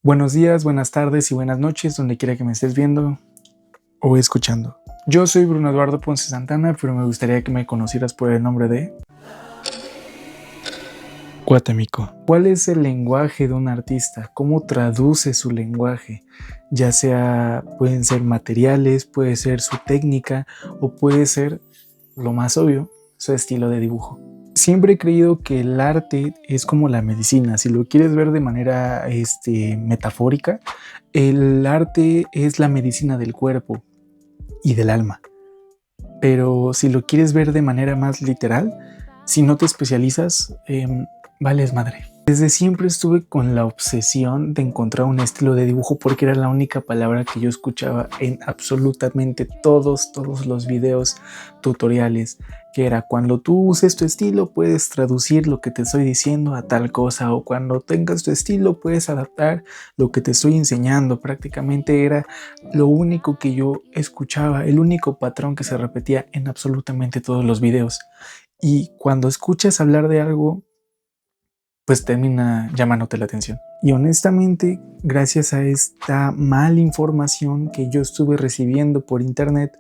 Buenos días, buenas tardes y buenas noches, donde quiera que me estés viendo o escuchando. Yo soy Bruno Eduardo Ponce Santana, pero me gustaría que me conocieras por el nombre de Guatemiko. ¿Cuál es el lenguaje de un artista? ¿Cómo traduce su lenguaje? Ya sea, pueden ser materiales, puede ser su técnica o puede ser, lo más obvio, su estilo de dibujo. Siempre he creído que el arte es como la medicina. Si lo quieres ver de manera metafórica, el arte es la medicina del cuerpo y del alma. Pero si lo quieres ver de manera más literal, si no te especializas, vales madre. Desde siempre estuve con la obsesión de encontrar un estilo de dibujo porque era la única palabra que yo escuchaba en absolutamente todos los videos tutoriales, que era: cuando tú uses tu estilo puedes traducir lo que te estoy diciendo a tal cosa, o cuando tengas tu estilo puedes adaptar lo que te estoy enseñando. Prácticamente era lo único que yo escuchaba, el único patrón que se repetía en absolutamente todos los videos. Y cuando escuchas hablar de algo, pues termina llamándote la atención. Y honestamente, gracias a esta mala información que yo estuve recibiendo por internet,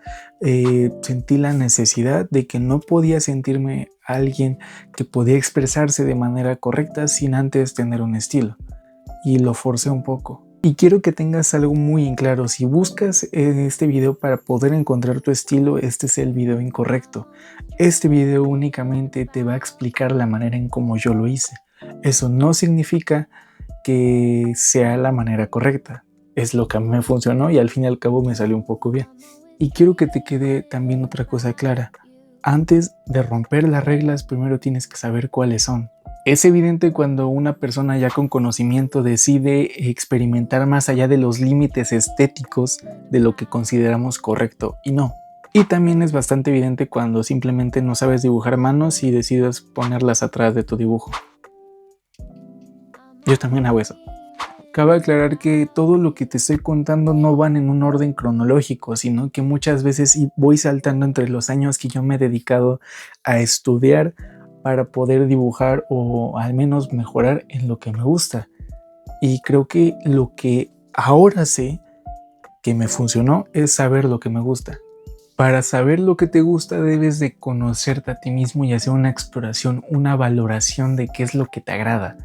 sentí la necesidad de que no podía sentirme alguien que podía expresarse de manera correcta sin antes tener un estilo. Y lo forcé un poco. Y quiero que tengas algo muy en claro: si buscas en este video para poder encontrar tu estilo, este es el video incorrecto. Este video únicamente te va a explicar la manera en cómo yo lo hice. Eso no significa que sea la manera correcta. Es lo que a mí me funcionó y al fin y al cabo me salió un poco bien. Y quiero que te quede también otra cosa clara. Antes de romper las reglas, primero tienes que saber cuáles son. Es evidente cuando una persona ya con conocimiento decide experimentar más allá de los límites estéticos de lo que consideramos correcto y no. Y también es bastante evidente cuando simplemente no sabes dibujar manos y decides ponerlas atrás de tu dibujo. Yo también hago eso. Cabe aclarar que todo lo que te estoy contando no van en un orden cronológico, sino que muchas veces voy saltando entre los años que yo me he dedicado a estudiar para poder dibujar o al menos mejorar en lo que me gusta. Y creo que lo que ahora sé que me funcionó es saber lo que me gusta. Para saber lo que te gusta debes de conocerte a ti mismo y hacer una exploración, una valoración de qué es lo que te agrada.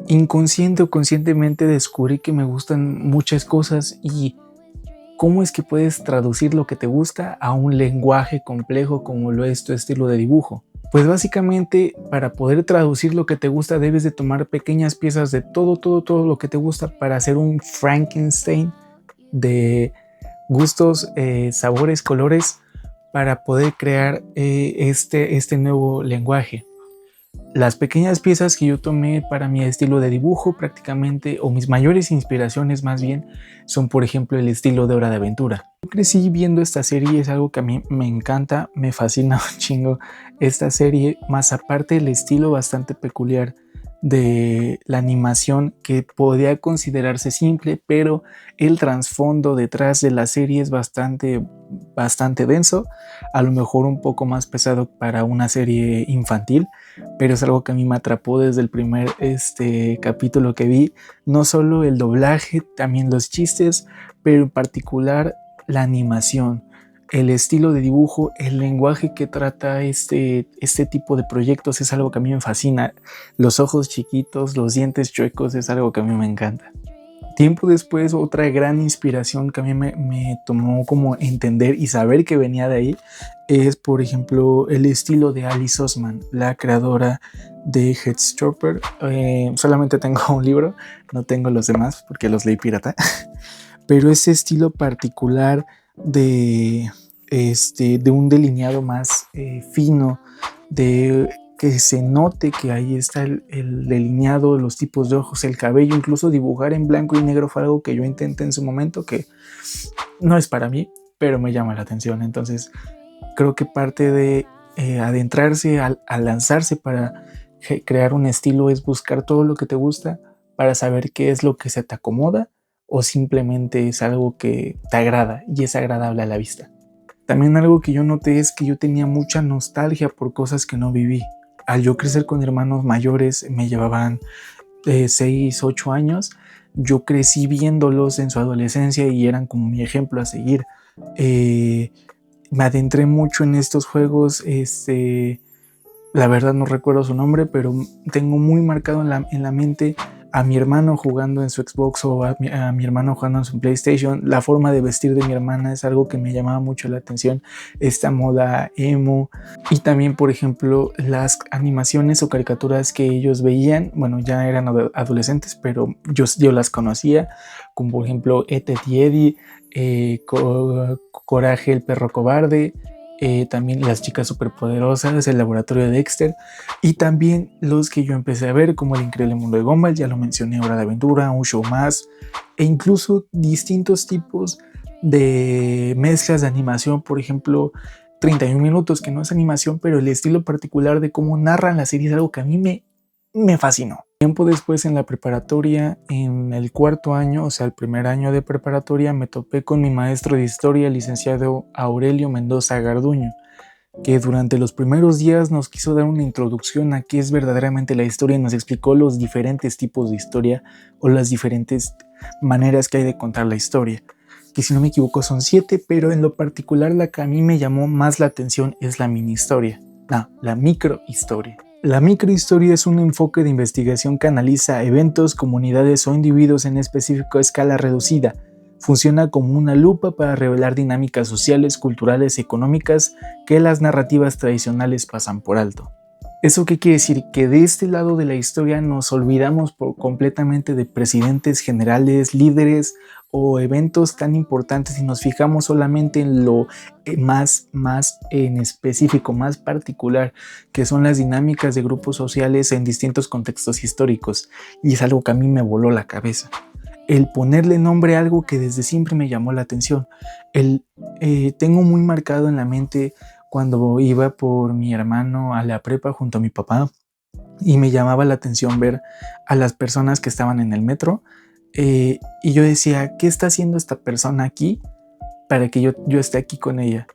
Inconsciente o conscientemente descubrí que me gustan muchas cosas. Y ¿cómo es que puedes traducir lo que te gusta a un lenguaje complejo como lo es tu estilo de dibujo? Pues básicamente, para poder traducir lo que te gusta debes de tomar pequeñas piezas de todo lo que te gusta para hacer un Frankenstein de gustos, sabores, colores, para poder crear este nuevo lenguaje. Las pequeñas piezas que yo tomé para mi estilo de dibujo prácticamente, o mis mayores inspiraciones más bien, son por ejemplo el estilo de Hora de Aventura. Yo crecí viendo esta serie, es algo que a mí me encanta, me fascina un chingo esta serie, más aparte el estilo bastante peculiar de la animación, que podía considerarse simple, pero el trasfondo detrás de la serie es bastante denso, a lo mejor un poco más pesado para una serie infantil, pero es algo que a mí me atrapó desde el primer capítulo que vi. No solo el doblaje, también los chistes, pero en particular la animación, el estilo de dibujo, el lenguaje que trata este tipo de proyectos es algo que a mí me fascina. Los ojos chiquitos, los dientes chuecos, es algo que a mí me encanta. Tiempo después, otra gran inspiración que a mí me tomó como entender y saber que venía de ahí es, por ejemplo, el estilo de Alice Oseman, la creadora de Heartstopper. Solamente tengo un libro, no tengo los demás porque los leí pirata, pero ese estilo particular de un delineado más fino, de que se note que ahí está el delineado, los tipos de ojos, el cabello, incluso dibujar en blanco y negro fue algo que yo intenté en su momento, que no es para mí, pero me llama la atención. Entonces creo que parte de adentrarse a lanzarse para crear un estilo es buscar todo lo que te gusta para saber qué es lo que se te acomoda o simplemente es algo que te agrada y es agradable a la vista. También algo que yo noté es que yo tenía mucha nostalgia por cosas que no viví. Al yo crecer con hermanos mayores, me llevaban 6, 8 años, yo crecí viéndolos en su adolescencia y eran como mi ejemplo a seguir. Me adentré mucho en estos juegos, la verdad no recuerdo su nombre, pero tengo muy marcado en la mente a mi hermano jugando en su Xbox o a mi hermano jugando en su PlayStation. La forma de vestir de mi hermana es algo que me llamaba mucho la atención, esta moda emo. Y también, por ejemplo, las animaciones o caricaturas que ellos veían, bueno, ya eran adolescentes, pero yo las conocía, como por ejemplo Ed, Edd y Eddy, Coraje el perro cobarde, también Las chicas superpoderosas, El laboratorio de Dexter, y también los que yo empecé a ver como El increíble mundo de Gumball, ya lo mencioné, Hora de Aventura, Un show más, e incluso distintos tipos de mezclas de animación, por ejemplo 31 minutos, que no es animación, pero el estilo particular de cómo narran la serie es algo que a mí me fascinó. Tiempo después, en la preparatoria, en el cuarto año, o sea el primer año de preparatoria, me topé con mi maestro de historia, el licenciado Aurelio Mendoza Garduño, que durante los primeros días nos quiso dar una introducción a qué es verdaderamente la historia y nos explicó los diferentes tipos de historia o las diferentes maneras que hay de contar la historia, que si no me equivoco son 7, pero en lo particular la que a mí me llamó más la atención es la mini historia, la microhistoria. La microhistoria es un enfoque de investigación que analiza eventos, comunidades o individuos en específico a escala reducida. Funciona como una lupa para revelar dinámicas sociales, culturales y económicas que las narrativas tradicionales pasan por alto. ¿Eso qué quiere decir? Que de este lado de la historia nos olvidamos completamente de presidentes, generales, líderes o eventos tan importantes y nos fijamos solamente en lo más en específico, más particular, que son las dinámicas de grupos sociales en distintos contextos históricos. Y es algo que a mí me voló la cabeza. El ponerle nombre a algo que desde siempre me llamó la atención. Tengo muy marcado en la mente cuando iba por mi hermano a la prepa junto a mi papá y me llamaba la atención ver a las personas que estaban en el metro, y yo decía, ¿qué está haciendo esta persona aquí para que yo esté aquí con ella?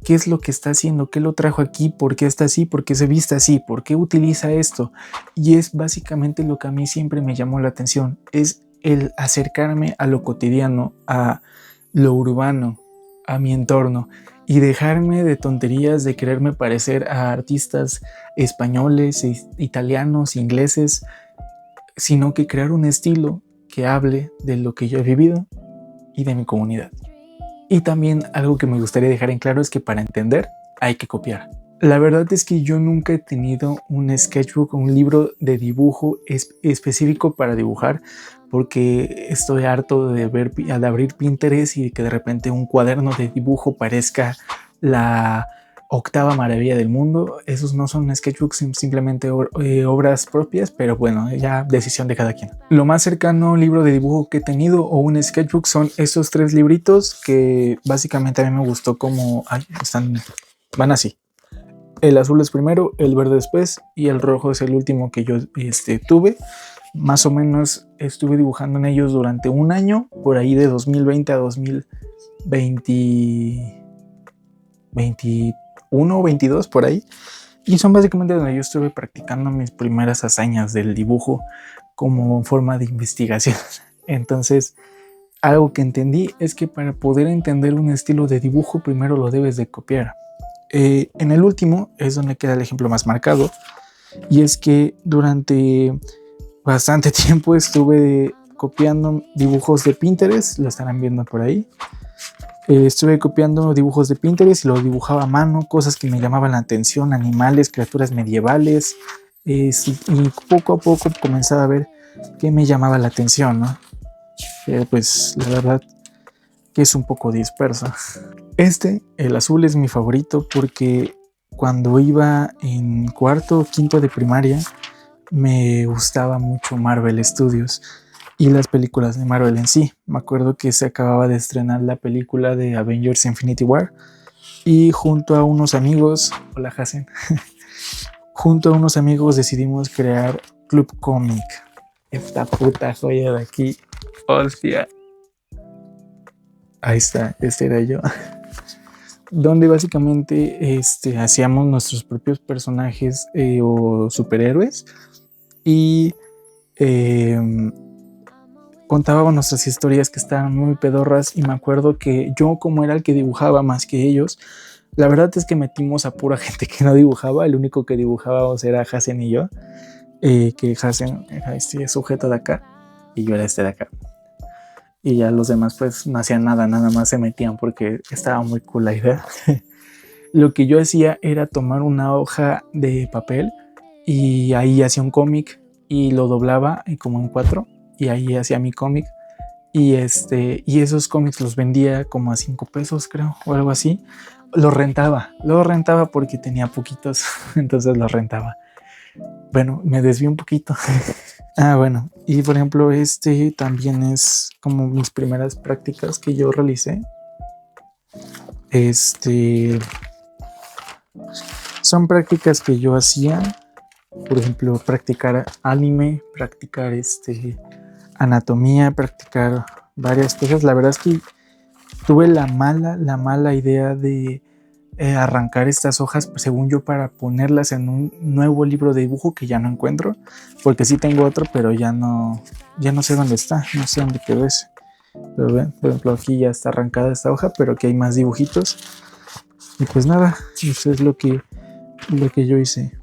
¿Qué es lo que está haciendo? ¿Qué lo trajo aquí? ¿Por qué está así? ¿Por qué se viste así? ¿Por qué utiliza esto? Y es básicamente lo que a mí siempre me llamó la atención, es el acercarme a lo cotidiano, a lo urbano, a mi entorno, y dejarme de tonterías de quererme parecer a artistas españoles, italianos, ingleses, sino que crear un estilo que hable de lo que yo he vivido y de mi comunidad. Y también algo que me gustaría dejar en claro es que para entender hay que copiar. La verdad es que yo nunca he tenido un sketchbook o un libro de dibujo específico para dibujar, porque estoy harto de al abrir Pinterest y que de repente un cuaderno de dibujo parezca la octava maravilla del mundo. Esos no son sketchbooks, simplemente obras propias, pero bueno, ya decisión de cada quien. Lo más cercano a un libro de dibujo que he tenido o un sketchbook son estos 3 libritos que básicamente a mí me gustó como van así. El azul es primero, el verde después y el rojo es el último que yo tuve. Más o menos estuve dibujando en ellos durante un año, por ahí de 2020 a 2021 o 22 por ahí. Y son básicamente donde yo estuve practicando mis primeras hazañas del dibujo como forma de investigación. Entonces, algo que entendí es que para poder entender un estilo de dibujo primero lo debes de copiar. En el último es donde queda el ejemplo más marcado, y es que durante bastante tiempo estuve copiando dibujos de Pinterest, lo estarán viendo por ahí. Estuve copiando dibujos de Pinterest y lo dibujaba a mano, cosas que me llamaban la atención, animales, criaturas medievales, y poco a poco comenzaba a ver qué me llamaba la atención, ¿no? Pues la verdad que es un poco disperso. El azul, es mi favorito porque cuando iba en cuarto o quinto de primaria me gustaba mucho Marvel Studios y las películas de Marvel en sí. Me acuerdo que se acababa de estrenar la película de Avengers Infinity War y junto a unos amigos, hola Hasen, junto a unos amigos decidimos crear Club Cómic. Esta puta joya de aquí, hostia. Ahí está, era yo. Donde básicamente hacíamos nuestros propios personajes o superhéroes y contábamos nuestras historias que estaban muy pedorras, y me acuerdo que yo, como era el que dibujaba más que ellos, la verdad es que metimos a pura gente que no dibujaba. El único que dibujábamos era Hasen y yo, que Hasen era este sujeto de acá y yo era este de acá, y ya los demás pues no hacían nada, nada más se metían porque estaba muy cool la idea. Lo que yo hacía era tomar una hoja de papel y ahí hacía un cómic y lo doblaba como en 4, y ahí hacía mi cómic. Y esos cómics los vendía como a 5 pesos, creo, o algo así. Los rentaba porque tenía poquitos, entonces los rentaba. Bueno, me desvié un poquito. Bueno, y por ejemplo, también es como mis primeras prácticas que yo realicé. Son prácticas que yo hacía, por ejemplo, practicar anime, practicar anatomía, practicar varias cosas. La verdad es que tuve la mala idea de arrancar estas hojas, según yo, para ponerlas en un nuevo libro de dibujo que ya no encuentro, porque sí tengo otro, pero ya no sé dónde está, no sé dónde quedó ese. Pero ven, por ejemplo, aquí ya está arrancada esta hoja, pero aquí hay más dibujitos. Y pues nada, eso es lo que yo hice.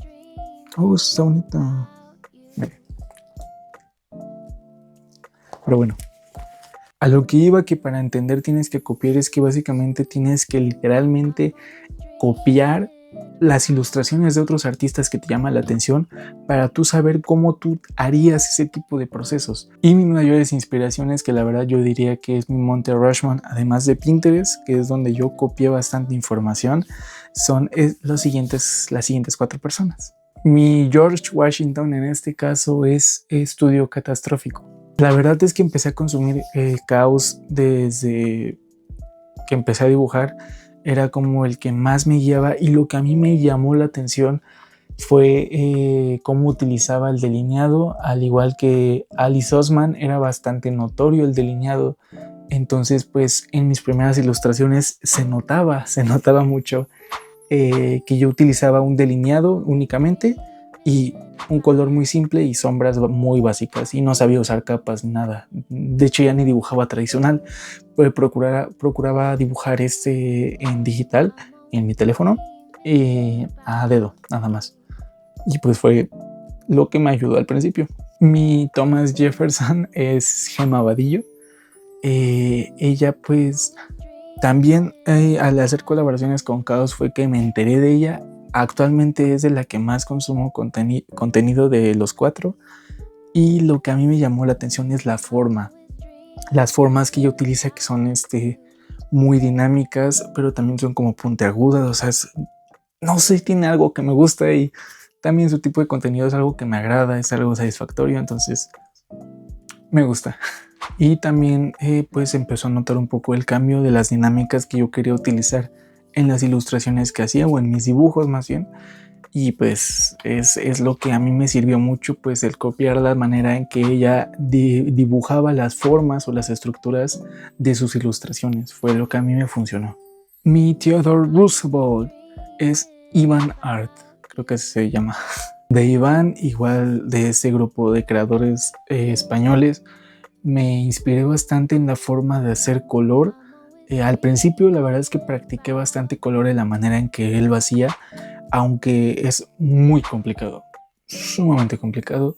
Está bonito. Pero bueno, a lo que iba, que para entender tienes que copiar, es que básicamente tienes que literalmente copiar las ilustraciones de otros artistas que te llaman la atención para tú saber cómo tú harías ese tipo de procesos. Y mis mayores inspiraciones, que la verdad yo diría que es mi Monte Rushmore, además de Pinterest, que es donde yo copié bastante información, son las siguientes 4 personas. Mi George Washington en este caso es Estudio Catastrófico. La verdad es que empecé a consumir caos desde que empecé a dibujar. Era como el que más me guiaba, y lo que a mí me llamó la atención fue cómo utilizaba el delineado. Al igual que Alice Oseman, era bastante notorio el delineado. Entonces pues en mis primeras ilustraciones se notaba mucho que yo utilizaba un delineado únicamente y un color muy simple y sombras muy básicas, y no sabía usar capas ni nada. De hecho ya ni dibujaba tradicional, pues procuraba dibujar en digital en mi teléfono a dedo nada más, y pues fue lo que me ayudó al principio. Mi Thomas Jefferson es Gemma Vadillo. Ella pues también al hacer colaboraciones con Chaos fue que me enteré de ella. Actualmente es de la que más consumo contenido de los 4, y lo que a mí me llamó la atención es la forma. Las formas que ella utiliza, que son muy dinámicas, pero también son como puntiagudas. O sea, no sé, tiene algo que me gusta, y también su tipo de contenido es algo que me agrada, es algo satisfactorio, entonces me gusta. Y también pues empezó a notar un poco el cambio de las dinámicas que yo quería utilizar en las ilustraciones que hacía, o en mis dibujos más bien. Y pues es lo que a mí me sirvió mucho, pues el copiar la manera en que ella dibujaba las formas o las estructuras de sus ilustraciones. Fue lo que a mí me funcionó. Mi Theodore Roosevelt es Ivan Art, creo que así se llama. De Iván, igual de este grupo de creadores españoles, me inspiré bastante en la forma de hacer color. Al principio la verdad es que practiqué bastante color en la manera en que él lo hacía, aunque es muy complicado, sumamente complicado.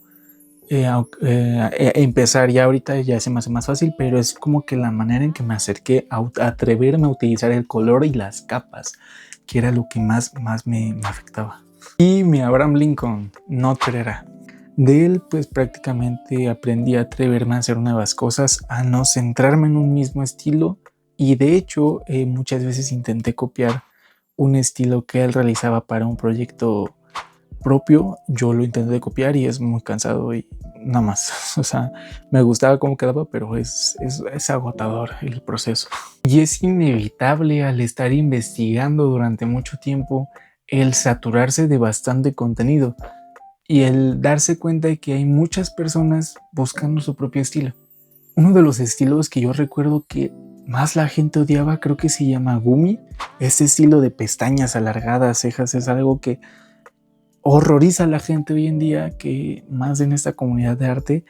Empezar ya ahorita ya se me hace más fácil, pero es como que la manera en que me acerqué a atreverme a utilizar el color y las capas, que era lo que más me afectaba. Y mi Abraham Lincoln, no creerá. De él pues prácticamente aprendí a atreverme a hacer nuevas cosas, a no centrarme en un mismo estilo, y de hecho muchas veces intenté copiar un estilo que él realizaba para un proyecto propio. Yo lo intenté copiar y es muy cansado y nada más. O sea, me gustaba cómo quedaba, pero es agotador el proceso. Y es inevitable, al estar investigando durante mucho tiempo, el saturarse de bastante contenido y el darse cuenta de que hay muchas personas buscando su propio estilo. Uno de los estilos que yo recuerdo que más la gente odiaba, creo que se llama Gumi. Este estilo de pestañas alargadas, cejas, es algo que horroriza a la gente hoy en día, que más en esta comunidad de arte.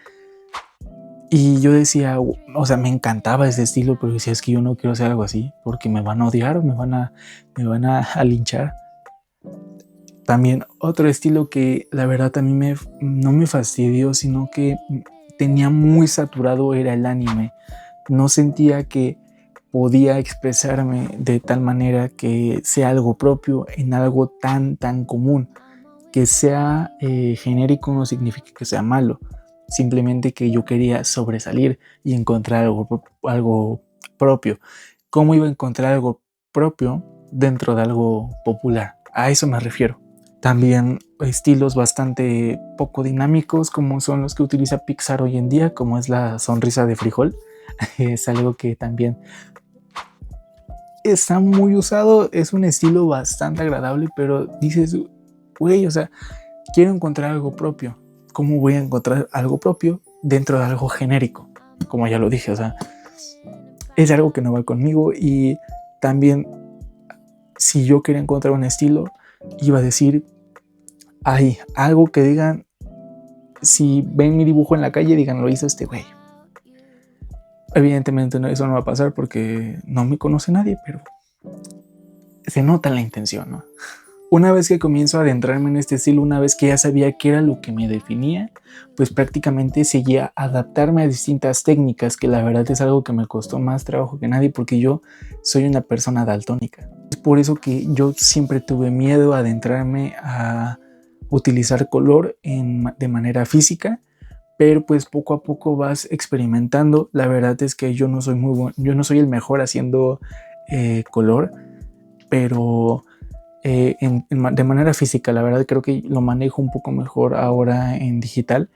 Y yo decía, o sea, me encantaba ese estilo, pero decía, es que yo no quiero hacer algo así, porque me van a odiar o me van a linchar. También otro estilo que la verdad a mí no me fastidió, sino que tenía muy saturado, era el anime. No sentía que podía expresarme de tal manera que sea algo propio en algo tan común. Que sea genérico no significa que sea malo, simplemente que yo quería sobresalir y encontrar algo propio. ¿Cómo iba a encontrar algo propio dentro de algo popular? A eso me refiero. También estilos bastante poco dinámicos, como son los que utiliza Pixar hoy en día, como es la sonrisa de frijol. Es algo que también está muy usado, es un estilo bastante agradable, pero dices, güey, o sea, quiero encontrar algo propio. ¿Cómo voy a encontrar algo propio dentro de algo genérico? Como ya lo dije, o sea, es algo que no va conmigo. Y también, si yo quería encontrar un estilo, iba a decir, hay algo que digan, si ven mi dibujo en la calle, digan, lo hizo este güey. Evidentemente eso no va a pasar porque no me conoce nadie, pero se nota la intención, ¿no? Una vez que comienzo a adentrarme en este estilo, una vez que ya sabía qué era lo que me definía, pues prácticamente seguía adaptarme a distintas técnicas, que la verdad es algo que me costó más trabajo que nadie, porque yo soy una persona daltónica. Es por eso que yo siempre tuve miedo a adentrarme a utilizar color de manera física, pero pues poco a poco vas experimentando. La verdad es que yo no soy yo no soy el mejor haciendo color, pero de manera física, la verdad creo que lo manejo un poco mejor ahora en digital,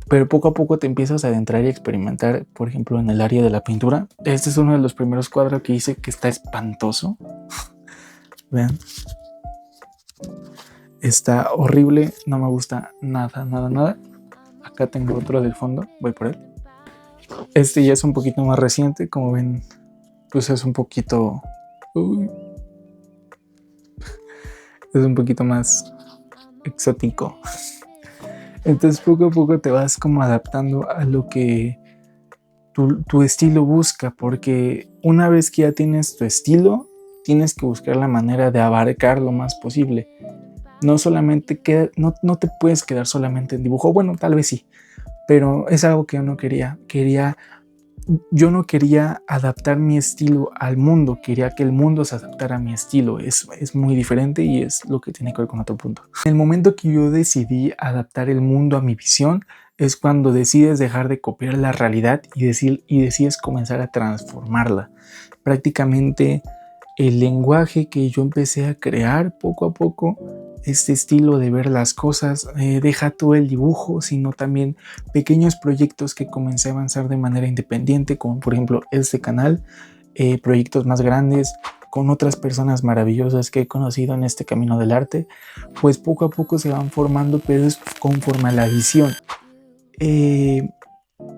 pero poco a poco te empiezas a adentrar y experimentar, por ejemplo, en el área de la pintura. Este es uno de los primeros cuadros que hice que está espantoso. Vean. Está horrible, no me gusta nada. Acá tengo otro del fondo, voy por él. Este ya es un poquito más reciente, como ven, pues es un poquito... es un poquito más exótico. Entonces poco a poco te vas como adaptando a lo que tu estilo busca, porque una vez que ya tienes tu estilo, tienes que buscar la manera de abarcar lo más posible. No solamente no te puedes quedar solamente en dibujo, bueno, tal vez sí, pero es algo que yo no quería. Yo no quería adaptar mi estilo al mundo, quería que el mundo se adaptara a mi estilo. Es muy diferente y es lo que tiene que ver con otro punto. En el momento que yo decidí adaptar el mundo a mi visión, es cuando decides dejar de copiar la realidad y decides comenzar a transformarla. Prácticamente el lenguaje que yo empecé a crear poco a poco, este estilo de ver las cosas, deja todo el dibujo, sino también pequeños proyectos que comencé a avanzar de manera independiente, como por ejemplo este canal, proyectos más grandes con otras personas maravillosas que he conocido en este camino del arte, pues poco a poco se van formando, pero es conforme a la visión.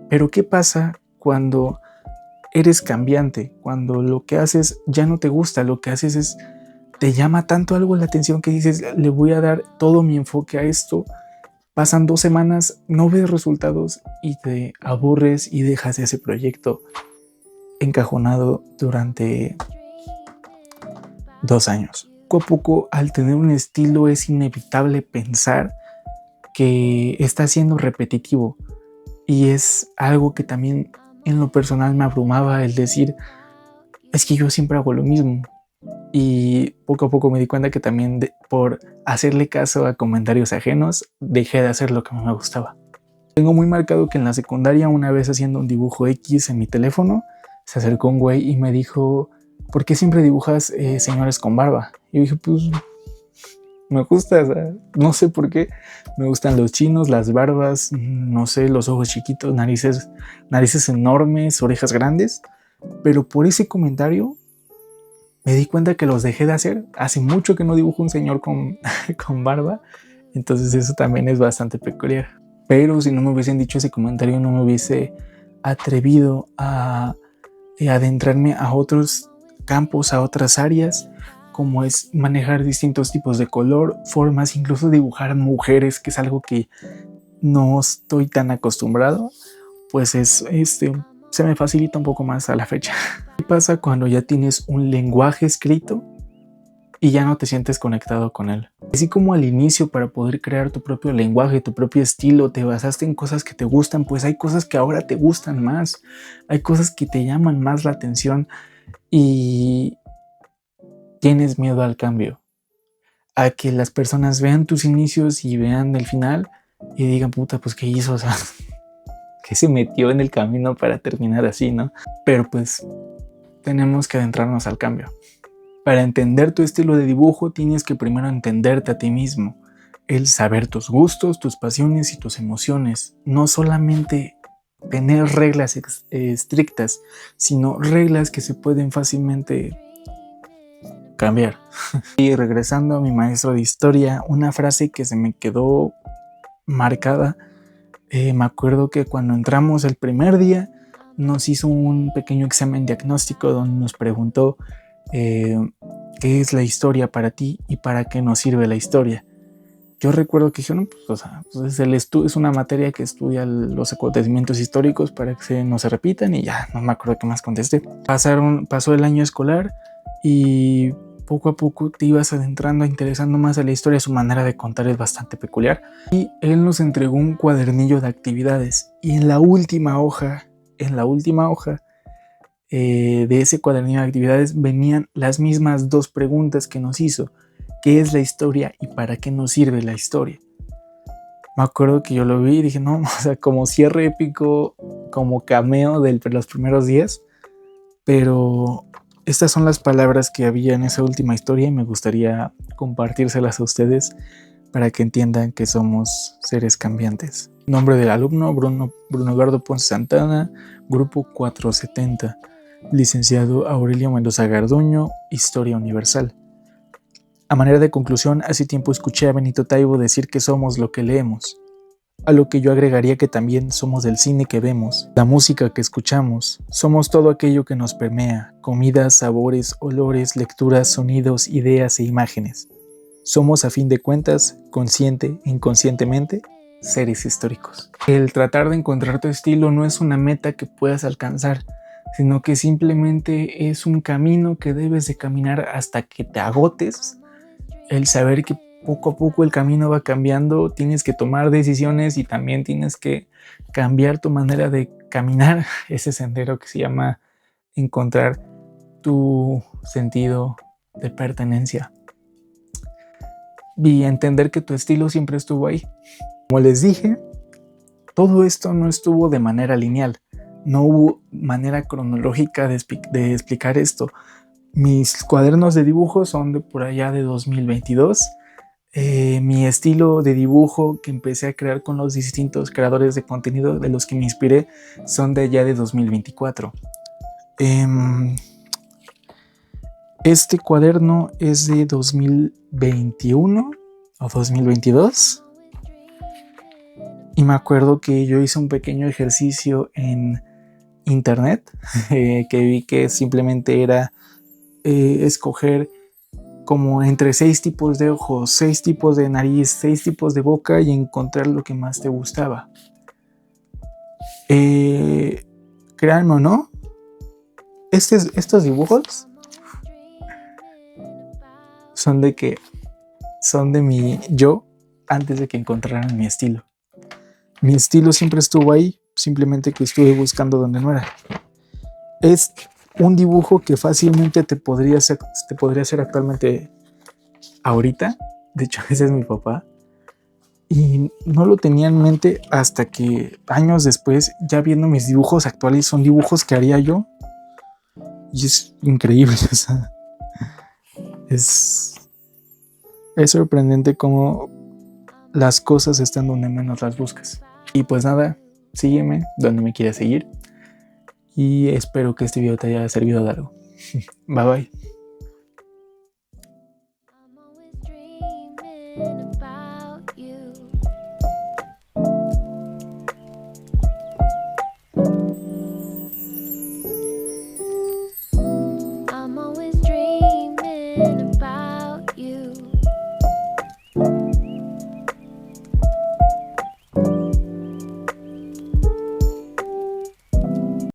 Pero ¿qué pasa cuando eres cambiante? Cuando lo que haces ya no te gusta, lo que haces te llama tanto algo la atención que dices, le voy a dar todo mi enfoque a esto. Pasan 2 semanas, no ves resultados y te aburres y dejas ese proyecto encajonado durante 2 años. Poco a poco, al tener un estilo, es inevitable pensar que está siendo repetitivo, y es algo que también en lo personal me abrumaba, el decir, es que yo siempre hago lo mismo. Y poco a poco me di cuenta que también por hacerle caso a comentarios ajenos, dejé de hacer lo que me gustaba. Tengo muy marcado que en la secundaria, una vez haciendo un dibujo X en mi teléfono, se acercó un güey y me dijo, ¿por qué siempre dibujas señores con barba? Y yo dije, pues me gusta, o sea, no sé por qué, me gustan los chinos, las barbas, no sé, los ojos chiquitos, narices enormes, orejas grandes, pero por ese comentario me di cuenta que los dejé de hacer. Hace mucho que no dibujo un señor con barba, entonces eso también es bastante peculiar. Pero si no me hubiesen dicho ese comentario, no me hubiese atrevido a adentrarme a otros campos, a otras áreas, como es manejar distintos tipos de color, formas, incluso dibujar mujeres, que es algo que no estoy tan acostumbrado, pues se me facilita un poco más a la fecha. ¿Qué pasa cuando ya tienes un lenguaje escrito y ya no te sientes conectado con él? Así como al inicio, para poder crear tu propio lenguaje, tu propio estilo, te basaste en cosas que te gustan, pues hay cosas que ahora te gustan más, hay cosas que te llaman más la atención y tienes miedo al cambio, a que las personas vean tus inicios y vean el final y digan, puta, pues qué hizo, o sea, que se metió en el camino para terminar así, ¿no? Pero pues tenemos que adentrarnos al cambio. Para entender tu estilo de dibujo tienes que primero entenderte a ti mismo, el saber tus gustos, tus pasiones y tus emociones, no solamente tener reglas estrictas, sino reglas que se pueden fácilmente cambiar. Y regresando a mi maestro de historia, una frase que se me quedó marcada, me acuerdo que cuando entramos el primer día nos hizo un pequeño examen diagnóstico donde nos preguntó qué es la historia para ti y para qué nos sirve la historia. Yo recuerdo que dijeron, pues, o sea, pues es una materia que estudia los acontecimientos históricos para que no se repitan, y ya no me acuerdo qué más contesté. Pasó el año escolar y poco a poco te ibas adentrando, interesando más a la historia. Su manera de contar es bastante peculiar. Y él nos entregó un cuadernillo de actividades. Y en la última hoja de ese cuadernillo de actividades venían las mismas dos preguntas que nos hizo. ¿Qué es la historia y para qué nos sirve la historia? Me acuerdo que yo lo vi y dije, no, o sea, como cierre épico, como cameo de los primeros días. Pero estas son las palabras que había en esa última historia y me gustaría compartírselas a ustedes para que entiendan que somos seres cambiantes. Nombre del alumno, Bruno Eduardo Ponce Santana, grupo 470. Licenciado Aurelio Mendoza Garduño, Historia Universal. A manera de conclusión, hace tiempo escuché a Benito Taibo decir que somos lo que leemos, a lo que yo agregaría que también somos el cine que vemos, la música que escuchamos, somos todo aquello que nos permea, comidas, sabores, olores, lecturas, sonidos, ideas e imágenes. Somos, a fin de cuentas, consciente e inconscientemente, seres históricos. El tratar de encontrar tu estilo no es una meta que puedas alcanzar, sino que simplemente es un camino que debes de caminar hasta que te agotes. El saber que poco a poco el camino va cambiando, tienes que tomar decisiones y también tienes que cambiar tu manera de caminar ese sendero que se llama encontrar tu sentido de pertenencia y entender que tu estilo siempre estuvo ahí. Como les dije, todo esto no estuvo de manera lineal, no hubo manera cronológica de explicar esto. Mis cuadernos de dibujo son de por allá de 2022. Mi estilo de dibujo que empecé a crear con los distintos creadores de contenido de los que me inspiré son de allá de 2024. Este cuaderno es de 2021 o 2022. Y me acuerdo que yo hice un pequeño ejercicio en internet que vi que simplemente era escoger como entre 6 tipos de ojos, 6 tipos de nariz, 6 tipos de boca y encontrar lo que más te gustaba. Créanme o no, estos dibujos son de mi yo antes de que encontraran mi estilo. Mi estilo siempre estuvo ahí, simplemente que estuve buscando donde no era. Es un dibujo que fácilmente te podría hacer actualmente ahorita. De hecho, ese es mi papá. Y no lo tenía en mente hasta que años después, ya viendo mis dibujos actuales, son dibujos que haría yo. Y es increíble, o sea, es sorprendente cómo las cosas están donde menos las buscas. Y pues nada, sígueme donde me quieras seguir. Y espero que este video te haya servido de algo. Bye bye.